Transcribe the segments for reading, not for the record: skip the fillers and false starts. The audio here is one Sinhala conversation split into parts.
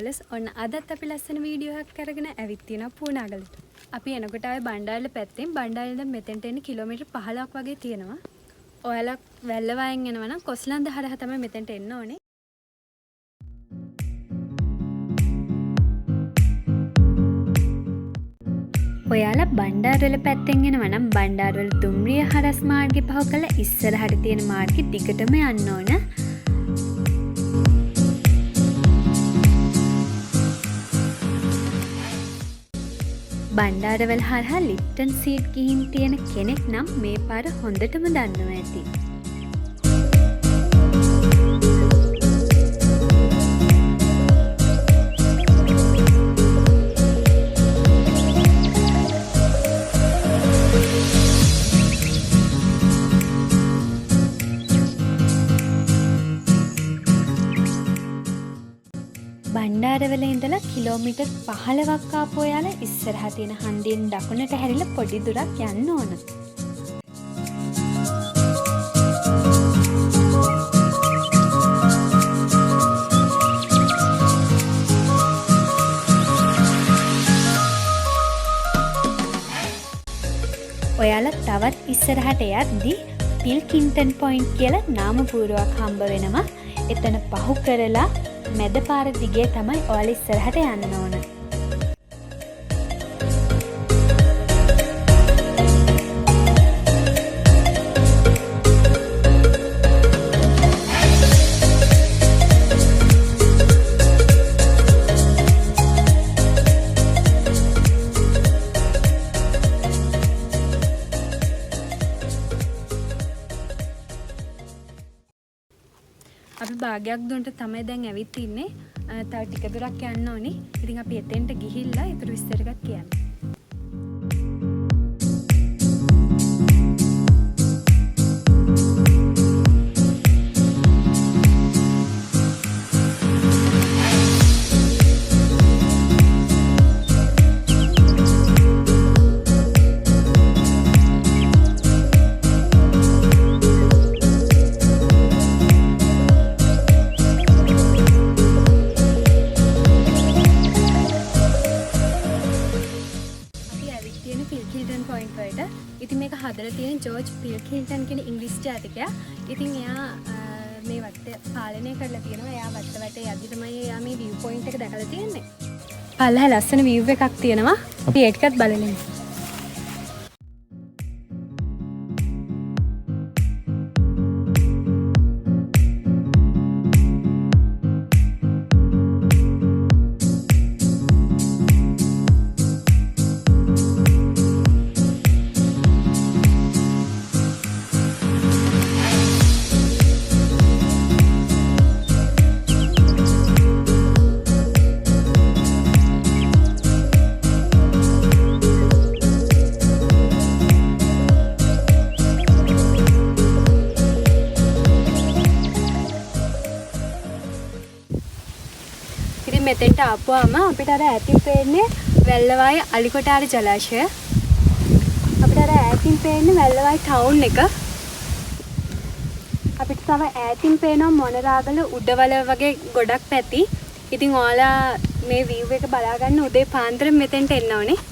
ට්‍රැවලර්ස් ඔන්න අදත් අපි ලස්සන වීඩියෝ එකක් අරගෙන ඇවිත් තියෙනවා පූනාගලට. අපි එනකොට ආවේ බණ්ඩාරල පැත්තෙන්. බණ්ඩාරල ඉඳන් මෙතෙන්ට එන්න කිලෝමීටර් 15ක් වගේ තියෙනවා. ඔයාලා වැල්ලවායෙන් එනවා නම් කොස්ලන්ද හරහා තමයි මෙතෙන්ට එන්න ඕනේ. ඔයාලා බණ්ඩාරවල පැත්තෙන් එනවා නම් බණ්ඩාරවල දුම්රිය හරස් මාර්ගේ පහු කරලා ඉස්සරහට තියෙන මාර්ගේ දිගටම යන්න ඕන. බණ්ඩාරවල හරහා ලිප්ටන් සීට් ගිහින් තියෙන කෙනෙක් නම් මේ පාර හොඳටම දන්නවා ඇති. බණ්ඩාරවල ඉඳලා කිලෝමීටර් 15ක් ආපු ඔයාලා ඉස්සරහා තියෙන හන්දියෙන් දකුණට හැරිලා පොඩි දුරක් යන්න ඕන. ඔයාලා තවත් ඉස්සරහට යද්දී පිල්කින්ටන් පොයින්ට් කියලා නාමපුවරුවක් හම්බ වෙනවා. එතන පහු කරලා මැද පාර දිගේ තමයි ඔයාලා ඉස්සරහට යන්න ඕන. අපි භාගයක් දුරට තමයි දැන් ඇවිත් ඉන්නේ. තව ටික දුරක් යන්න ඕනේ. ඉතින් අපි එතෙන්ට ගිහිල්ලා ඊටු විස්තර ටිකක් කියන්න. පිල්කින්ටන් පොයින්ට් වලට. ඉතින් මේක හදලා තියෙන ජෝර්ජ් පිල්කින්ටන් කියන ඉංග්‍රීසි ජාතිකයා. ඉතින් එයා මේ වටේ පාලනය කරලා තියෙනවා. එයා වටේ යද්දි තමයි එයා මේ view point එක දැකලා තියෙන්නේ. පල්ලෙහා ලස්සන view එකක් තියෙනවා. අපි ඒක ටිකක් බලමු. මෙතෙන්ට ආපුවාම අපිට අර ඈතින් පේන්නේ වැල්ලවායි අලිකොටාර ජලාශය. අපිට අර ඈතින් පේන්නේ වැල්ලවායි ටවුන් එක. අපිට තව ඈතින් පේනවා මොනරාගල උඩවල වගේ ගොඩක් පැති. ඉතින් ඔයාලා මේ view එක බලා ගන්න උදේ පාන්දර මෙතෙන්ට එන්න ඕනේ.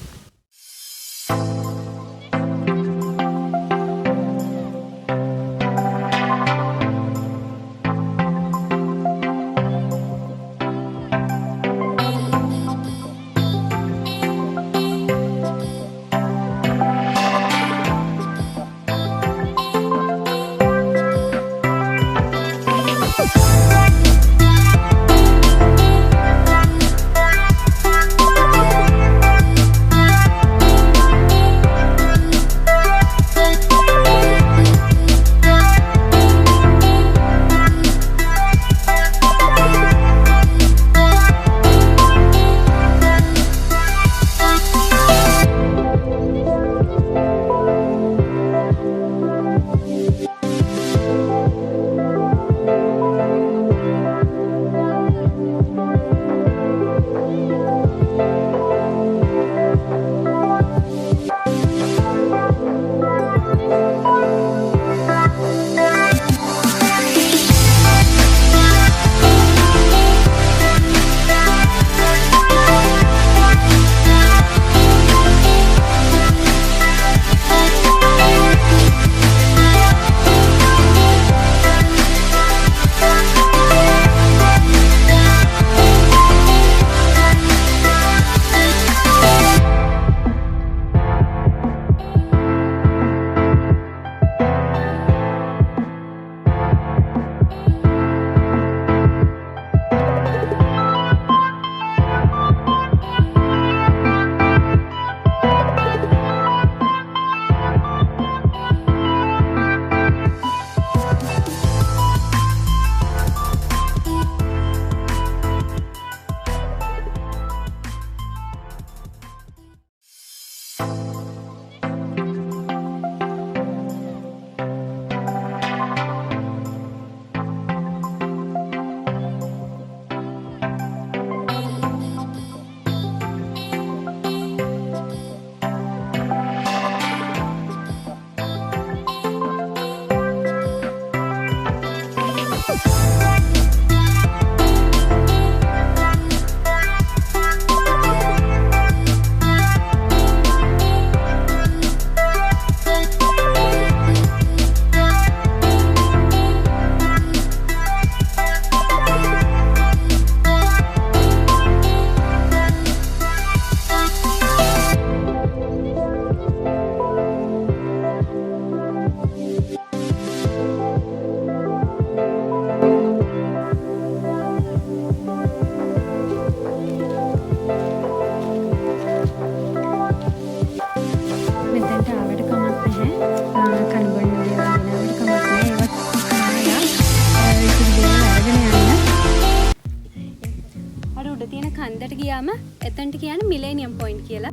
ගියාම එතනට කියන්නේ මිලේනියම් පොයින්ට් කියලා.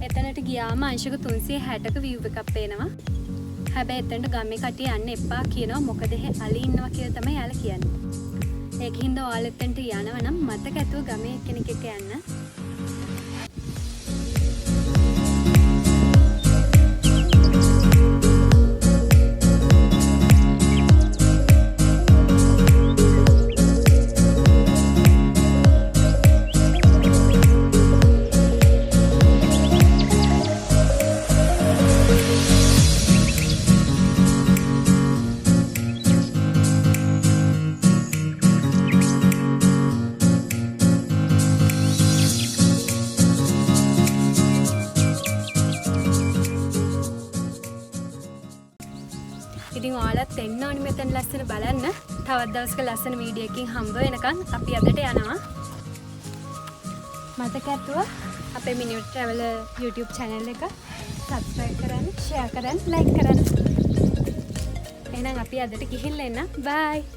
එතනට ගියාම අංශක 360ක view එකක් පේනවා. හැබැයි එතනට ගමේ කට්ටිය යන්න එපා කියනවා. මොකද අලි ඉන්නවා කියලා තමයි යාලා කියන්නේ. ඒකින්ද ඔයාලා එතනට යනවා නම් මතක ඇතුව ගමේ කෙනෙක් එක්ක යන්න. ඉතින් ඔයාලත් එන්න ඕනි මෙතන ලස්සන බලන්න. තවත් දවසක ලස්සන වීඩියෝ එකකින් හම්බ වෙනකන් අපි අදට යනවා. මතක ඇතුව අපේ මිනිට් ට්‍රැවලර් YouTube channel එක subscribe කරන්න, share කරන්න, like කරන්න. එහෙනම් අපි අදට ගිහින් එන්න. bye.